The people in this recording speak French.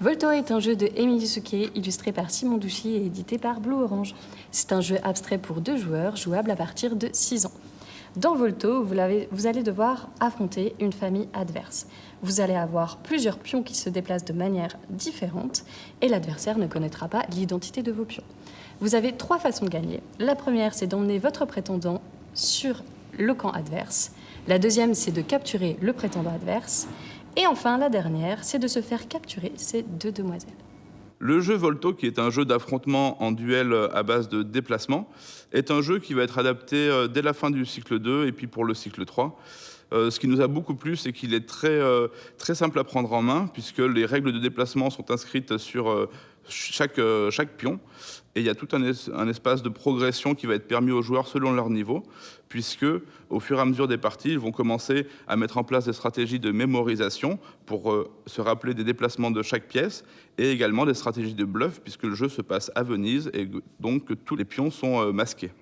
Volto est un jeu de Émilie Souquet, illustré par Simon Douchy et édité par Blue Orange. C'est un jeu abstrait pour 2 joueurs, jouable à partir de 6 ans. Dans Volto, vous allez devoir affronter une famille adverse. Vous allez avoir plusieurs pions qui se déplacent de manière différente et l'adversaire ne connaîtra pas l'identité de vos pions. Vous avez 3 façons de gagner. La première, c'est d'emmener votre prétendant sur le camp adverse. La deuxième, c'est de capturer le prétendant adverse. Et enfin, la dernière, c'est de se faire capturer ces 2 demoiselles. Le jeu Volto, qui est un jeu d'affrontement en duel à base de déplacement, est un jeu qui va être adapté dès la fin du cycle 2 et puis pour le cycle 3. Ce qui nous a beaucoup plu, c'est qu'il est très simple à prendre en main, puisque les règles de déplacement sont inscrites sur chaque pion. Et il y a tout un espace de progression qui va être permis aux joueurs selon leur niveau, puisque au fur et à mesure des parties, ils vont commencer à mettre en place des stratégies de mémorisation pour se rappeler des déplacements de chaque pièce, et également des stratégies de bluff, puisque le jeu se passe à Venise et donc que tous les pions sont masqués.